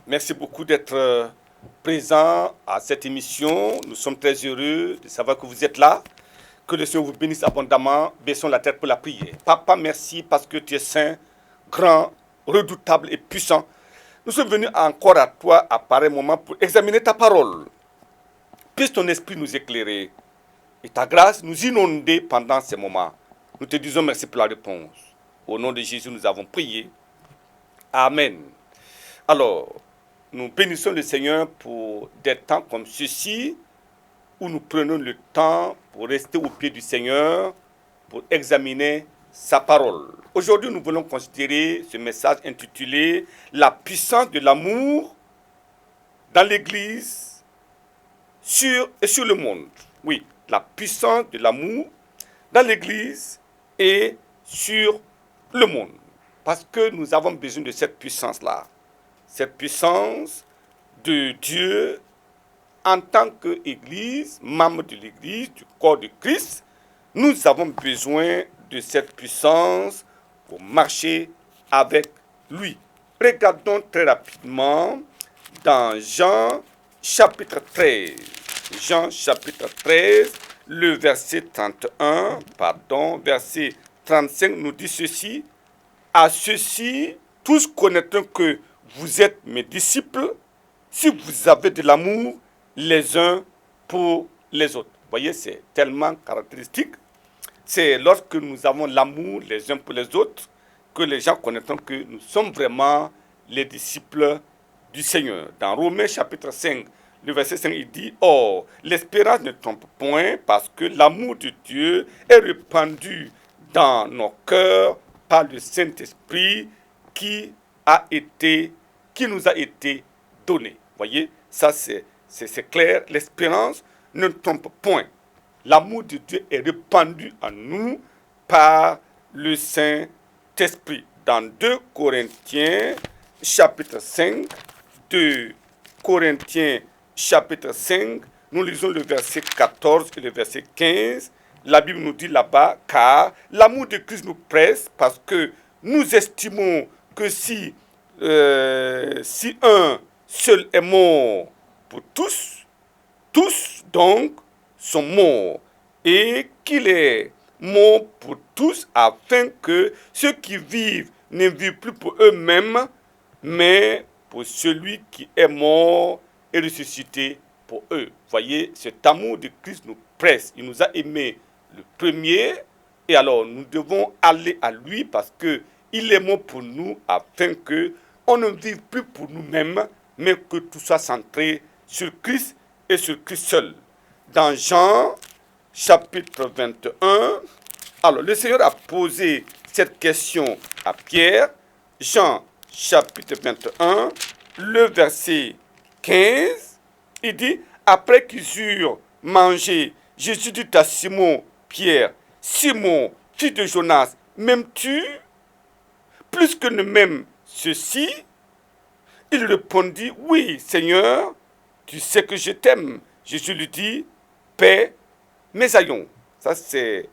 Merci beaucoup d'être présent à cette émission. Nous sommes très heureux de savoir que vous êtes là. Que le Seigneur vous bénisse abondamment. Baissons la tête pour la prière. Papa, merci parce que tu es saint, grand, redoutable et puissant. Nous sommes venus encore à toi à pareil moment pour examiner ta parole. Puisse ton esprit nous éclairer et ta grâce nous inonder pendant ces moments. Nous te disons merci pour la réponse. Au nom de Jésus, nous avons prié. Amen. Alors, nous bénissons le Seigneur pour des temps comme ceci, où nous prenons le temps pour rester au pied du Seigneur, pour examiner sa parole. Aujourd'hui, nous voulons considérer ce message intitulé « La puissance de l'amour dans l'Église et sur le monde ». Oui, la puissance de l'amour dans l'Église et sur le monde. Parce que nous avons besoin de cette puissance-là. Cette puissance de Dieu en tant qu'Église, membre de l'Église, du corps de Christ, nous avons besoin de cette puissance pour marcher avec lui. Regardons très rapidement dans Jean chapitre 13. Jean chapitre 13, le verset 35 nous dit ceci. À ceci, tous connaîtront que vous êtes mes disciples si vous avez de l'amour les uns pour les autres. Vous voyez, c'est tellement caractéristique. C'est lorsque nous avons l'amour les uns pour les autres que les gens connaîtront que nous sommes vraiment les disciples du Seigneur. Dans Romains chapitre 5, le verset 5, il dit « Or, l'espérance ne trompe point parce que l'amour de Dieu est répandu dans nos cœurs par le Saint-Esprit qui nous a été donné. » Vous voyez, ça c'est clair. L'espérance ne trompe point. L'amour de Dieu est répandu en nous par le Saint-Esprit. Dans 2 Corinthiens chapitre 5, 2 Corinthiens chapitre 5, nous lisons le verset 14 et le verset 15. La Bible nous dit là-bas, car l'amour de Christ nous presse parce que nous estimons que si un seul est mort pour tous, tous donc sont morts, et qu'il est mort pour tous afin que ceux qui vivent ne vivent plus pour eux-mêmes, mais pour celui qui est mort et ressuscité pour eux. Voyez, cet amour de Christ nous presse. Il nous a aimés le premier, et alors nous devons aller à lui parce que il est mort pour nous afin que on ne vive plus pour nous-mêmes, mais que tout soit centré sur Christ et sur Christ seul. Dans Jean chapitre 21, alors le Seigneur a posé cette question à Pierre. Jean chapitre 21, le verset 15, il dit, après qu'ils eurent mangé, Jésus dit à Simon Pierre, Simon, fils de Jonas, m'aimes-tu plus que ne m'aime ceci? Il répondit, oui, Seigneur, tu sais que je t'aime. Jésus lui dit, paix mes haillons. Ça, c'est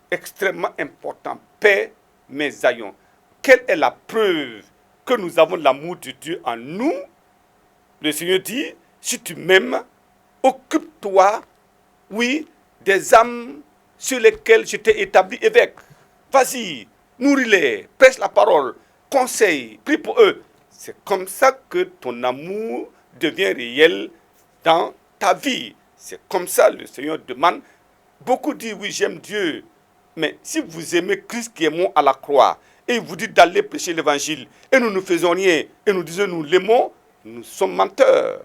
extrêmement important. Paix mes haillons. Quelle est la preuve que nous avons l'amour de Dieu en nous? Le Seigneur dit, si tu m'aimes, occupe-toi, oui, des âmes sur lesquelles je t'ai établi évêque. Vas-y, nourris-les, prêche la parole, conseille, prie pour eux. C'est comme ça que ton amour devient réel dans ta vie. C'est comme ça le Seigneur demande. Beaucoup disent, oui, j'aime Dieu. Mais si vous aimez Christ qui est mort à la croix, et il vous dit d'aller prêcher l'évangile, et nous ne faisons rien, et nous disons nous l'aimons, nous sommes menteurs.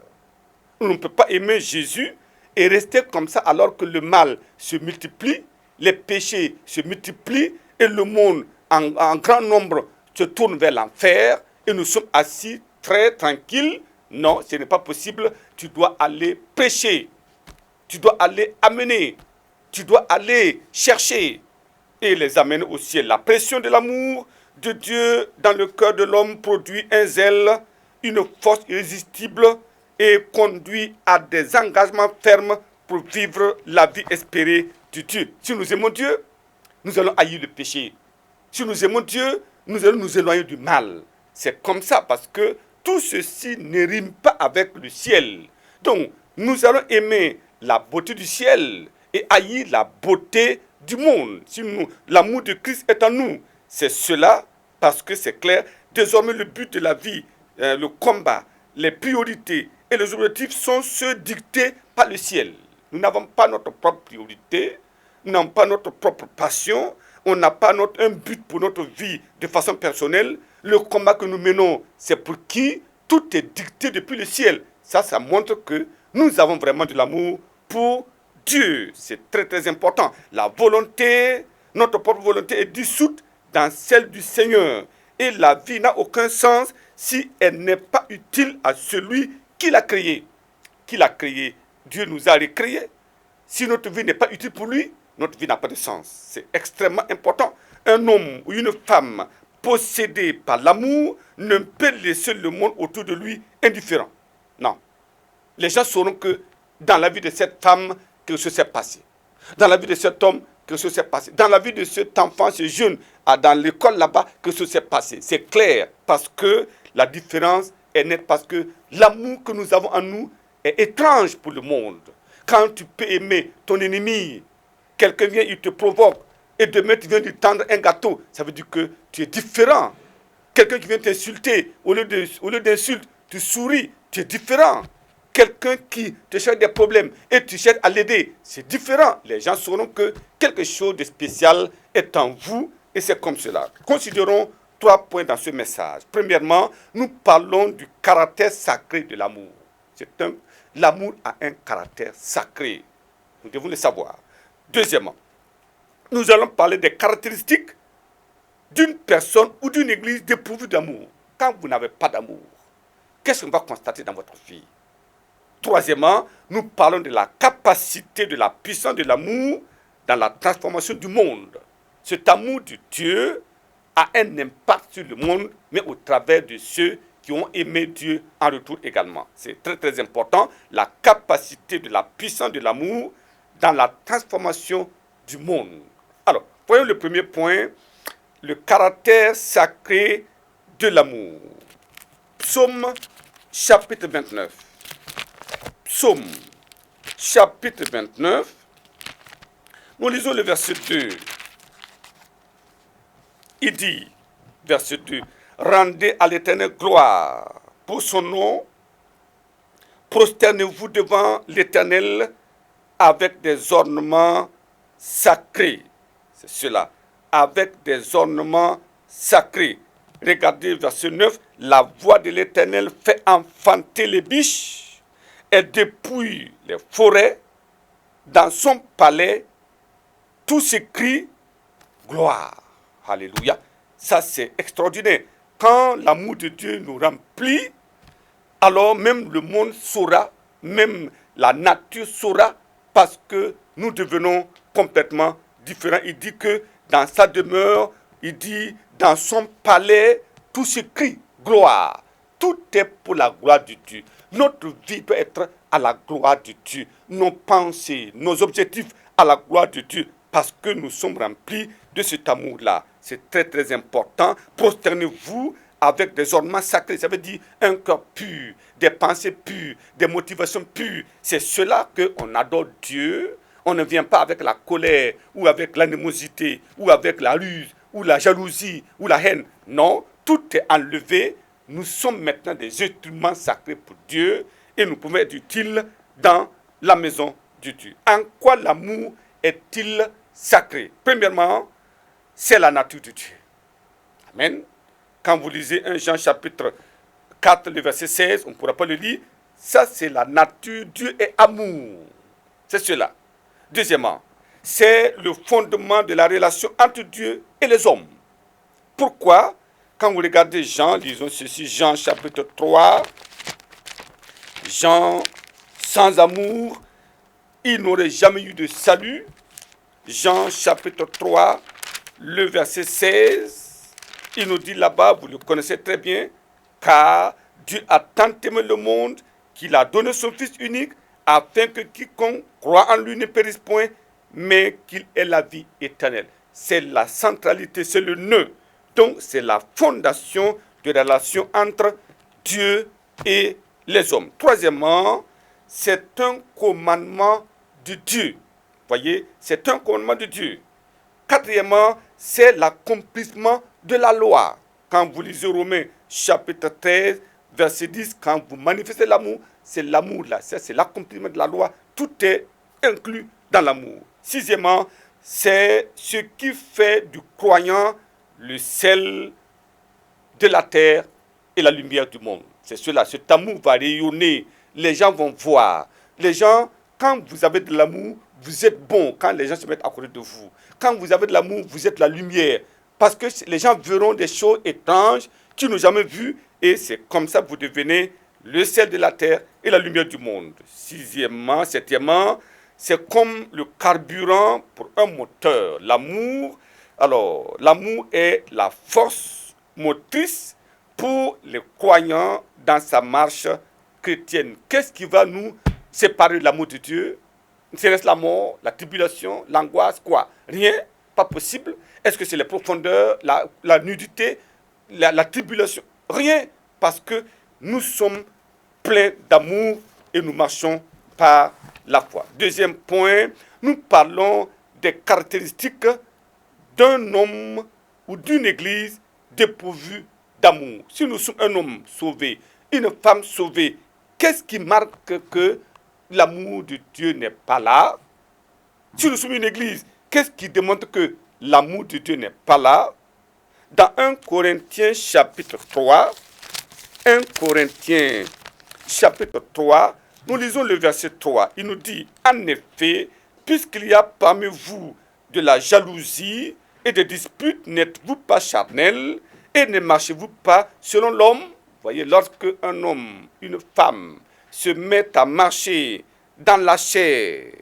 On ne peut pas aimer Jésus et rester comme ça alors que le mal se multiplie, les péchés se multiplient, et le monde en grand nombre se tourne vers l'enfer, et nous sommes assis très tranquilles. Non, ce n'est pas possible. Tu dois aller prêcher. Tu dois aller amener. Tu dois aller chercher et les amener au ciel. La pression de l'amour de Dieu dans le cœur de l'homme produit un zèle, une force irrésistible et conduit à des engagements fermes pour vivre la vie espérée de Dieu. Si nous aimons Dieu, nous allons haïr le péché. Si nous aimons Dieu, nous allons nous éloigner du mal. C'est comme ça parce que tout ceci ne rime pas avec le ciel. Donc, nous allons aimer la beauté du ciel et haïr la beauté du monde. Si l'amour de Christ est en nous, c'est cela parce que c'est clair. Désormais, le but de la vie, le combat, les priorités et les objectifs sont ceux dictés par le ciel. Nous n'avons pas notre propre priorité, nous n'avons pas notre propre passion, on n'a pas un but pour notre vie de façon personnelle. Le combat que nous menons, c'est pour qui? Tout est dicté depuis le ciel. Ça montre que nous avons vraiment de l'amour pour Dieu. C'est très très important. La volonté, notre propre volonté est dissoute dans celle du Seigneur. Et la vie n'a aucun sens si elle n'est pas utile à celui qui l'a créée. Qui l'a créée? Dieu nous a recréés. Si notre vie n'est pas utile pour lui, notre vie n'a pas de sens. C'est extrêmement important. Un homme ou une femme possédé par l'amour ne peut laisser le monde autour de lui indifférent. Non. Les gens sauront que dans la vie de cette femme, quelque chose s'est passé. Dans la vie de cet homme, quelque chose s'est passé. Dans la vie de cet enfant, ce jeune, dans l'école là-bas, quelque chose s'est passé. C'est clair parce que la différence est nette, parce que l'amour que nous avons en nous est étrange pour le monde. Quand tu peux aimer ton ennemi, quelqu'un vient, il te provoque, et demain tu viens lui tendre un gâteau, ça veut dire que tu es différent. Quelqu'un qui vient t'insulter, au lieu d'insulte, tu souris, tu es différent. Quelqu'un qui te cherche des problèmes et tu cherches à l'aider, c'est différent. Les gens sauront que quelque chose de spécial est en vous et c'est comme cela. Considérons 3 points dans ce message. Premièrement, nous parlons du caractère sacré de l'amour. L'amour a un caractère sacré. Nous devons le savoir. Deuxièmement, nous allons parler des caractéristiques d'une personne ou d'une église dépourvue d'amour. Quand vous n'avez pas d'amour, qu'est-ce qu'on va constater dans votre vie? Troisièmement, nous parlons de la capacité, de la puissance de l'amour dans la transformation du monde. Cet amour de Dieu a un impact sur le monde, mais au travers de ceux qui ont aimé Dieu en retour également. C'est très très important, la capacité de la puissance de l'amour dans la transformation du monde. Alors, voyons le premier point, le caractère sacré de l'amour. Psaume chapitre 29. Psaume chapitre 29. Nous lisons le verset 2. Il dit, verset 2, « Rendez à l'Éternel gloire pour son nom, prosternez-vous devant l'Éternel avec des ornements sacrés. » C'est cela, avec des ornements sacrés. Regardez verset 9, « La voix de l'Éternel fait enfanter les biches, elle dépouille les forêts, dans son palais, tout s'écrie gloire. » Alléluia. Ça, c'est extraordinaire. Quand l'amour de Dieu nous remplit, alors même le monde saura, même la nature saura, parce que nous devenons complètement différents. Il dit que dans sa demeure, il dit dans son palais, tout s'écrit gloire. Tout est pour la gloire de Dieu. Notre vie doit être à la gloire de Dieu. Nos pensées, nos objectifs à la gloire de Dieu, parce que nous sommes remplis de cet amour-là. C'est très très important. Prosternez-vous avec des ornements sacrés. Ça veut dire un cœur pur, des pensées pures, des motivations pures. C'est cela qu'on adore Dieu. On ne vient pas avec la colère, ou avec l'animosité, ou avec la ruse, ou la jalousie, ou la haine. Non, tout est enlevé. Nous sommes maintenant des instruments sacrés pour Dieu et nous pouvons être utiles dans la maison de Dieu. En quoi l'amour est-il sacré? Premièrement, c'est la nature de Dieu. Amen. Quand vous lisez 1 Jean chapitre 4, le verset 16, on ne pourra pas le lire. Ça, c'est la nature. Dieu est amour. C'est cela. Deuxièmement, c'est le fondement de la relation entre Dieu et les hommes. Pourquoi? Quand vous regardez Jean, lisons ceci, Jean chapitre 3. Jean, sans amour, il n'aurait jamais eu de salut. Jean chapitre 3, le verset 16. Il nous dit là-bas, vous le connaissez très bien, car Dieu a tant aimé le monde qu'il a donné son Fils unique, afin que quiconque croit en lui ne périsse point, mais qu'il ait la vie éternelle. C'est la centralité, c'est le nœud. Donc, c'est la fondation de la relation entre Dieu et les hommes. Troisièmement, c'est un commandement de Dieu. Voyez, c'est un commandement de Dieu. Quatrièmement, c'est l'accomplissement de la loi. Quand vous lisez Romains chapitre 13, verset 10, quand vous manifestez l'amour, c'est l'amour là, c'est l'accomplissement de la loi. Tout est inclus dans l'amour. Sixièmement, c'est ce qui fait du croyant le sel de la terre et la lumière du monde. C'est cela, cet amour va rayonner, les gens vont voir. Les gens, quand vous avez de l'amour, vous êtes bon quand les gens se mettent à côté de vous. Quand vous avez de l'amour, vous êtes la lumière. Parce que les gens verront des choses étranges qu'ils n'ont jamais vues. Et c'est comme ça que vous devenez le sel de la terre et la lumière du monde. Septièmement, c'est comme le carburant pour un moteur. L'amour, alors, l'amour est la force motrice pour les croyants dans sa marche chrétienne. Qu'est-ce qui va nous séparer de l'amour de Dieu? C'est la mort, la tribulation, l'angoisse, quoi? Rien, pas possible. Est-ce que c'est les profondeurs, la nudité, la tribulation? Rien, parce que nous sommes pleins d'amour et nous marchons par la foi. Deuxième point, nous parlons des caractéristiques d'un homme ou d'une église dépourvue d'amour. Si nous sommes un homme sauvé, une femme sauvée, qu'est-ce qui marque que l'amour de Dieu n'est pas là? Si nous sommes une église, qu'est-ce qui démontre que l'amour de Dieu n'est pas là? Dans 1 Corinthiens chapitre 3, 1 Corinthiens chapitre 3, nous lisons le verset 3. Il nous dit, en effet, puisqu'il y a parmi vous de la jalousie et des disputes, n'êtes-vous pas charnels et ne marchez-vous pas selon l'homme? Voyez, lorsque un homme, une femme se met à marcher dans la chair,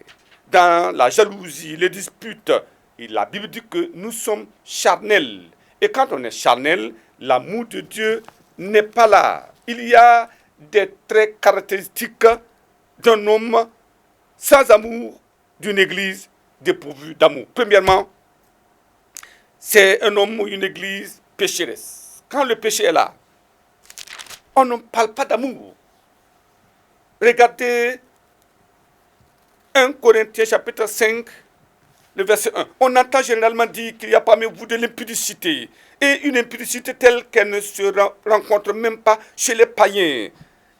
dans la jalousie, les disputes, et la Bible dit que nous sommes charnels. Et quand on est charnel, l'amour de Dieu n'est pas là. Il y a des traits caractéristiques d'un homme sans amour, d'une église dépourvue d'amour. Premièrement, c'est un homme ou une église pécheresse. Quand le péché est là, on ne parle pas d'amour. Regardez 1 Corinthiens chapitre 5, le verset 1. On entend généralement dire qu'il y a parmi vous de l'impudicité. Et une impudicité telle qu'elle ne se rencontre même pas chez les païens.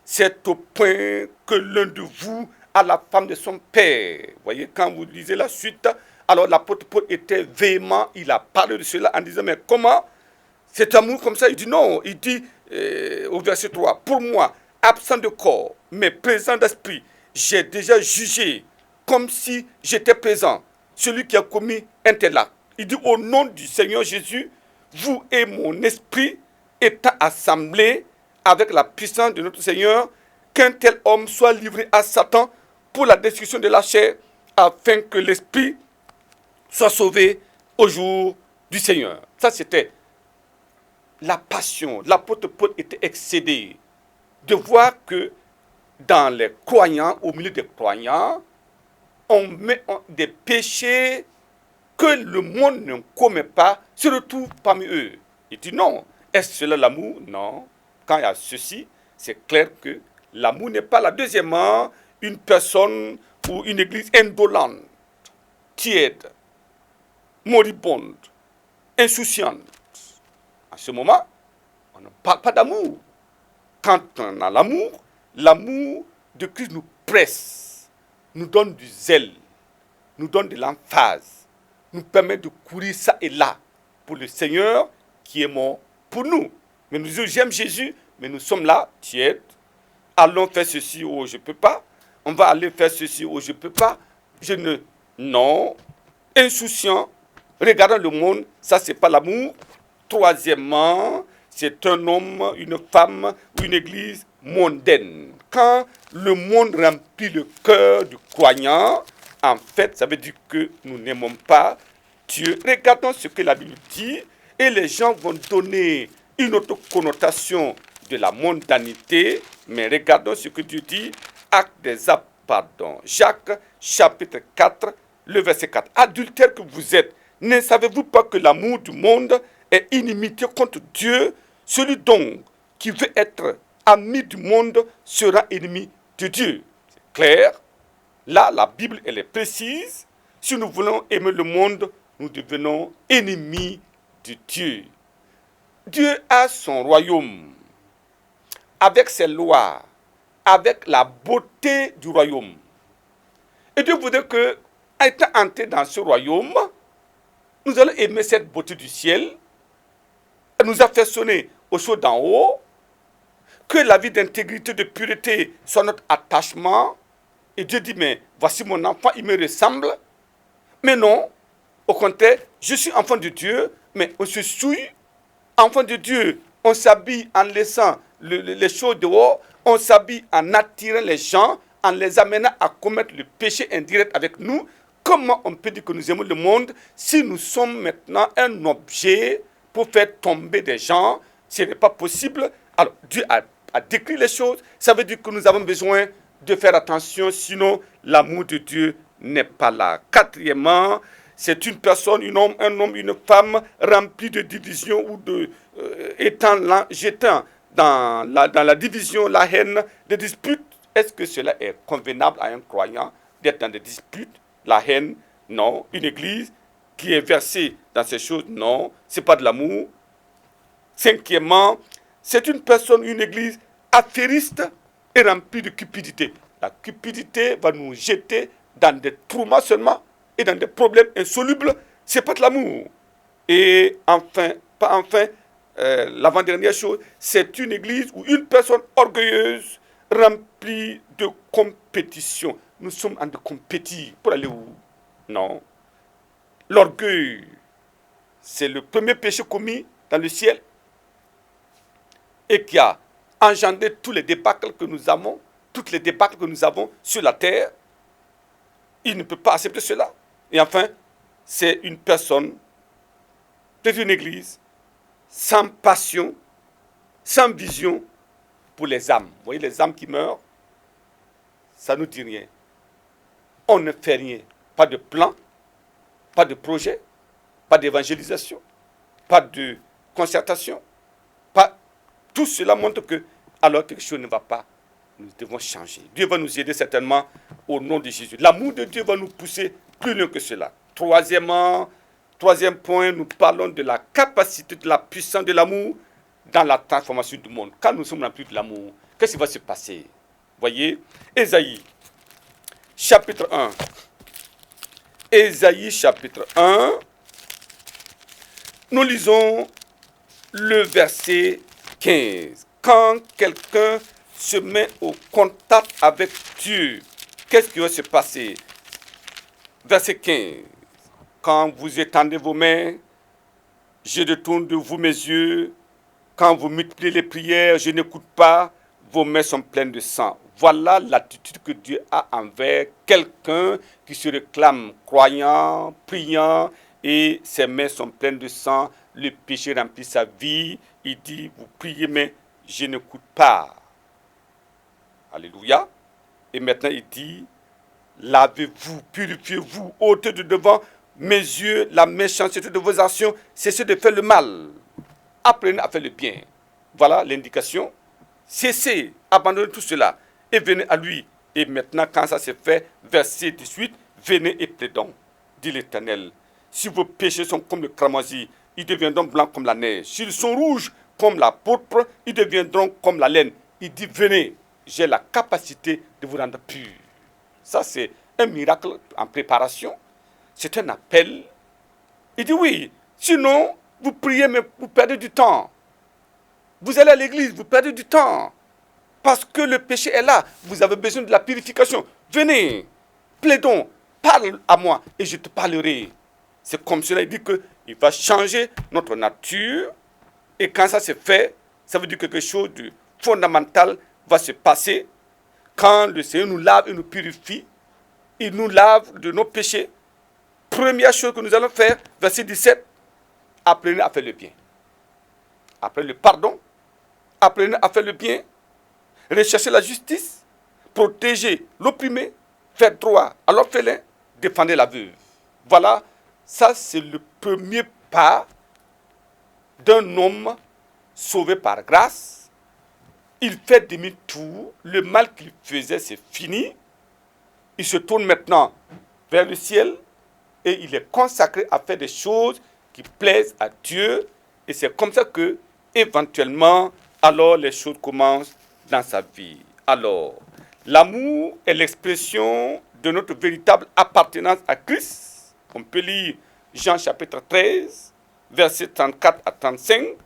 C'est au point que l'un de vous a la femme de son père. Voyez, quand vous lisez la suite, alors l'apôtre Paul était véhément, il a parlé de cela en disant, mais comment cet amour comme ça? Il dit non, il dit au verset 3, pour moi, absent de corps, mais présent d'esprit, j'ai déjà jugé comme si j'étais présent celui qui a commis un tel acte. Il dit au nom du Seigneur Jésus, vous et mon esprit étant assemblés avec la puissance de notre Seigneur, qu'un tel homme soit livré à Satan pour la destruction de la chair, afin que l'esprit soit sauvé au jour du Seigneur. Ça, c'était la passion. L'apôtre Paul était excédé de voir que dans les croyants, au milieu des croyants, on met des péchés que le monde ne commet pas, se retrouve parmi eux. Il dit non. Est-ce cela l'amour? Non. Quand il y a ceci, c'est clair que l'amour n'est pas là. Deuxièmement, une personne ou une église indolente, tiède, moribonde, insouciante. En ce moment, on ne parle pas d'amour. Quand on a l'amour, l'amour de Christ nous presse, nous donne du zèle, nous donne de l'emphase, nous permet de courir ça et là pour le Seigneur qui est mort pour nous. Mais nous disons, j'aime Jésus, mais nous sommes là, tièdes. Allons faire ceci, oh, je ne peux pas. On va aller faire ceci, oh, je ne peux pas. Non. Insouciant, regardant le monde, ça, ce n'est pas l'amour. Troisièmement, c'est un homme, une femme ou une église mondaine. Quand le monde remplit le cœur du croyant, en fait, ça veut dire que nous n'aimons pas Dieu. Regardons ce que la Bible dit. Et les gens vont donner une autre connotation de la mondanité. Mais regardons ce que Dieu dit. Actes des Apôtres, pardon. Jacques, chapitre 4, le verset 4. Adultères que vous êtes, ne savez-vous pas que l'amour du monde est inimitié contre Dieu? Celui donc qui veut être ami du monde sera ennemi de Dieu. C'est clair. Là, la Bible, elle est précise. Si nous voulons aimer le monde, nous devenons ennemis de Dieu. Dieu a son royaume, avec ses lois, avec la beauté du royaume. Et Dieu voudrait que, étant entré dans ce royaume, nous allons aimer cette beauté du ciel, nous affectionner aux choses d'en haut, que la vie d'intégrité, de pureté soit notre attachement. Et Dieu dit, mais voici mon enfant, il me ressemble. Mais non, au contraire, je suis enfant de Dieu, mais on se souille. Enfant de Dieu, on s'habille en laissant les choses dehors, on s'habille en attirant les gens, en les amenant à commettre le péché indirect avec nous. Comment on peut dire que nous aimons le monde si nous sommes maintenant un objet pour faire tomber des gens? Ce n'est pas possible. Alors, Dieu a décrit les choses. Ça veut dire que nous avons besoin de faire attention, sinon l'amour de Dieu n'est pas là. Quatrièmement, c'est une personne, un homme, une femme remplie de division ou jetant dans la division, la haine, des disputes. Est-ce que cela est convenable à un croyant d'être dans des disputes, la haine? Non. Une église qui est versée dans ces choses? Non. Ce n'est pas de l'amour. Cinquièmement, c'est une personne, une église affairiste et remplie de cupidité. La cupidité va nous jeter dans des tourments seulement et dans des problèmes insolubles. Ce n'est pas de l'amour. Et l'avant-dernière chose, c'est une église ou une personne orgueilleuse, remplie de compétition. Nous sommes en de compétir. Pour aller où? Non. L'orgueil, c'est le premier péché commis dans le ciel et qui a engendré tous les débâcles que nous avons, toutes les débâcles que nous avons sur la terre. Il ne peut pas accepter cela. Et enfin, c'est une personne dans une église sans passion, sans vision pour les âmes. Vous voyez les âmes qui meurent, ça ne nous dit rien. On ne fait rien. Pas de plan, pas de projet, pas d'évangélisation, pas de concertation. Tout cela montre que, alors quelque chose ne va pas, nous devons changer. Dieu va nous aider certainement au nom de Jésus. L'amour de Dieu va nous pousser plus loin que cela. Troisième point, nous parlons de la capacité, de la puissance de l'amour dans la transformation du monde. Quand nous sommes remplis de l'amour, qu'est-ce qui va se passer? Voyez, Ésaïe, chapitre 1. Ésaïe, chapitre 1. Nous lisons le verset 15. Quand quelqu'un se met au contact avec Dieu, qu'est-ce qui va se passer? Verset 15. Quand vous étendez vos mains, je détourne de vous mes yeux. Quand vous multipliez les prières, je n'écoute pas. Vos mains sont pleines de sang. Voilà l'attitude que Dieu a envers quelqu'un qui se réclame croyant, priant, et ses mains sont pleines de sang. Le péché remplit sa vie. Il dit, vous priez, mais je n'écoute pas. Alléluia. Et maintenant, il dit, lavez-vous, purifiez-vous, ôtez de devant mes yeux la méchanceté de vos actions, cessez de faire le mal. Apprenez à faire le bien. Voilà l'indication. Cessez, abandonnez tout cela et venez à lui. Et maintenant, quand ça s'est fait, verset 18, venez et plaidons, dit l'Éternel. Si vos péchés sont comme le cramoisi, ils deviendront blancs comme la neige. S'ils sont rouges comme la pourpre, ils deviendront comme la laine. Il dit, venez, j'ai la capacité de vous rendre purs. Ça, c'est un miracle en préparation. C'est un appel. Il dit, oui, sinon, vous priez, mais vous perdez du temps. Vous allez à l'église, vous perdez du temps. Parce que le péché est là. Vous avez besoin de la purification. Venez, plaidons, parle à moi et je te parlerai. C'est comme cela, il dit qu'il va changer notre nature. Et quand ça se fait, ça veut dire que quelque chose de fondamental va se passer. Quand le Seigneur nous lave et nous purifie, il nous lave de nos péchés. Première chose que nous allons faire, verset 17, apprenez à faire le bien. Après le pardon, apprenez à faire le bien, recherchez la justice, protégez l'opprimé, faites droit à l'orphelin, défendez la veuve. Voilà, ça c'est le premier pas d'un homme sauvé par grâce. Il fait demi-tour, le mal qu'il faisait c'est fini. Il se tourne maintenant vers le ciel et il est consacré à faire des choses qui plaisent à Dieu. Et c'est comme ça que, éventuellement, alors les choses commencent dans sa vie. Alors, l'amour est l'expression de notre véritable appartenance à Christ. On peut lire Jean chapitre 13, versets 34 à 35.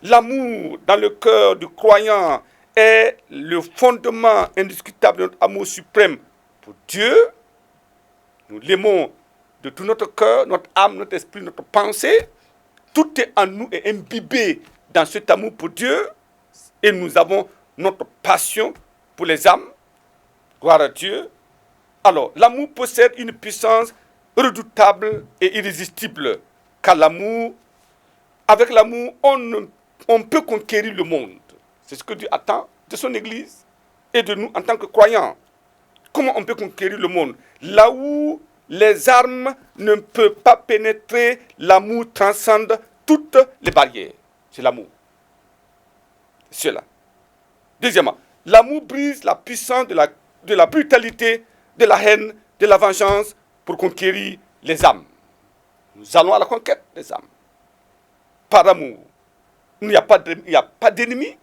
L'amour dans le cœur du croyant est le fondement indiscutable de notre amour suprême pour Dieu. Nous l'aimons de tout notre cœur, notre âme, notre esprit, notre pensée. Tout est en nous et imbibé dans cet amour pour Dieu. Et nous avons notre passion pour les âmes. Gloire à Dieu. Alors, l'amour possède une puissance redoutable et irrésistible. Car avec l'amour, on peut conquérir le monde. C'est ce que Dieu attend de son Église et de nous en tant que croyants. Comment on peut conquérir le monde? Là où les armes ne peuvent pas pénétrer, l'amour transcende toutes les barrières. C'est l'amour. C'est cela. Deuxièmement, l'amour brise la puissance de la brutalité, de la haine, de la vengeance pour conquérir les âmes. Nous allons à la conquête des âmes. Par amour. Il n'y a pas d'ennemi.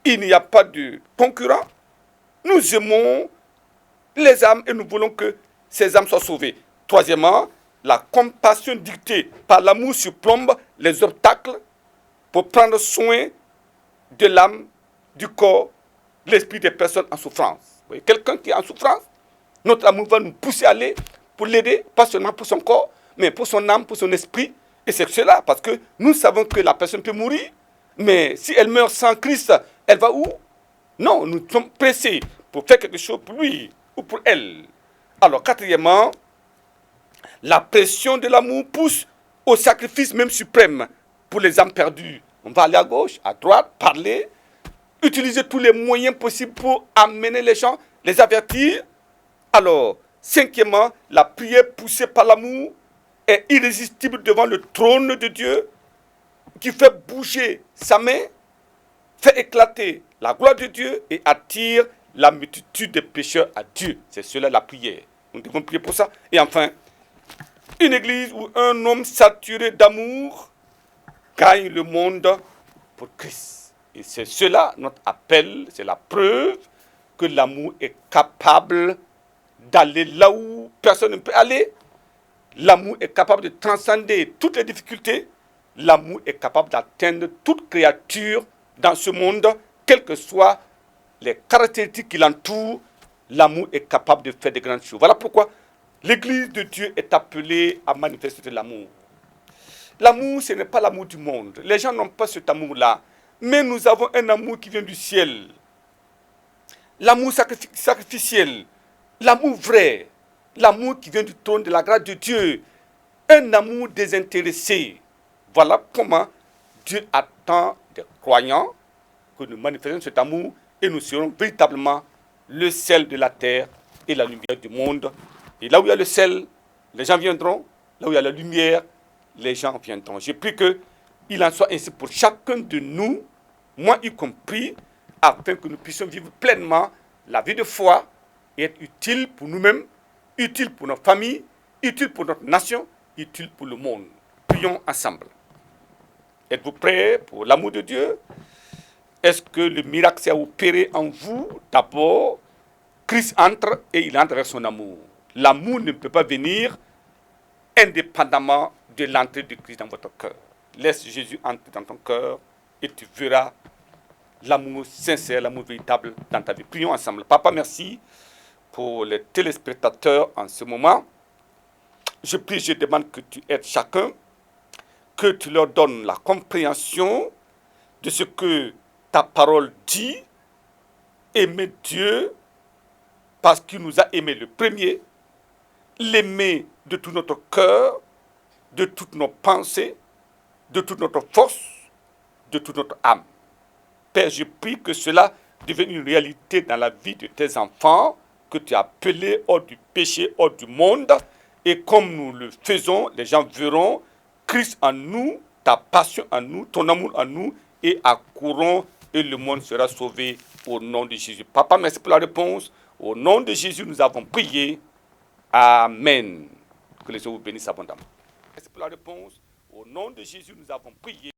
Il n'y a pas de concurrent. Nous aimons les âmes et nous voulons que ces âmes soient sauvées. Troisièmement, la compassion dictée par l'amour surplombe les obstacles pour prendre soin de l'âme, du corps, l'esprit des personnes en souffrance. Vous voyez, quelqu'un qui est en souffrance, notre amour va nous pousser à aller pour l'aider, pas seulement pour son corps, mais pour son âme, pour son esprit. Et c'est cela, parce que nous savons que la personne peut mourir, mais si elle meurt sans Christ, elle va où? Non, nous sommes pressés pour faire quelque chose pour lui ou pour elle. Alors, quatrièmement, la pression de l'amour pousse au sacrifice même suprême pour les âmes perdues. On va aller à gauche, à droite, parler, utiliser tous les moyens possibles pour amener les gens, les avertir. Alors, cinquièmement, la prière poussée par l'amour est irrésistible devant le trône de Dieu qui fait bouger sa main, fait éclater la gloire de Dieu et attire la multitude des pécheurs à Dieu. C'est cela la prière. Nous devons prier pour ça. Et enfin, une église où un homme saturé d'amour gagne le monde pour Christ. Et c'est cela notre appel, c'est la preuve que l'amour est capable d'aller là où personne ne peut aller. L'amour est capable de transcender toutes les difficultés. L'amour est capable d'atteindre toute créature dans ce monde, quelles que soient les caractéristiques qui l'entourent. L'amour est capable de faire de grandes choses. Voilà pourquoi l'Église de Dieu est appelée à manifester de l'amour. L'amour, ce n'est pas l'amour du monde. Les gens n'ont pas cet amour-là. Mais nous avons un amour qui vient du ciel. L'amour sacrificiel. L'amour vrai. L'amour qui vient du trône de la grâce de Dieu. Un amour désintéressé. Voilà comment Dieu attend des croyants que nous manifestions cet amour et nous serons véritablement le sel de la terre et la lumière du monde. Et là où il y a le sel, les gens viendront. Là où il y a la lumière, les gens viendront. Je prie qu'il en soit ainsi pour chacun de nous, moi y compris, afin que nous puissions vivre pleinement la vie de foi et être utile pour nous-mêmes, utile pour notre famille, utile pour notre nation, utile pour le monde. Prions ensemble. Êtes-vous prêts pour l'amour de Dieu? Est-ce que le miracle s'est opéré en vous? D'abord, Christ entre et il entre avec son amour. L'amour ne peut pas venir indépendamment de l'entrée de Christ dans votre cœur. Laisse Jésus entrer dans ton cœur et tu verras l'amour sincère, l'amour véritable dans ta vie. Prions ensemble. Papa, merci pour les téléspectateurs en ce moment. Je prie, je demande que tu aides chacun, que tu leur donnes la compréhension de ce que ta parole dit. Aimer Dieu parce qu'il nous a aimés le premier, l'aimer de tout notre cœur, de toutes nos pensées, de toute notre force, de toute notre âme. Père, je prie que cela devienne une réalité dans la vie de tes enfants, que tu as appelés hors du péché, hors du monde. Et comme nous le faisons, les gens verront Christ en nous, ta passion en nous, ton amour en nous, et accourront, et le monde sera sauvé au nom de Jésus. Papa, merci pour la réponse. Au nom de Jésus, nous avons prié. Amen. Que les Seigneur vous bénisse abondamment. Merci pour la réponse. Au nom de Jésus, nous avons prié.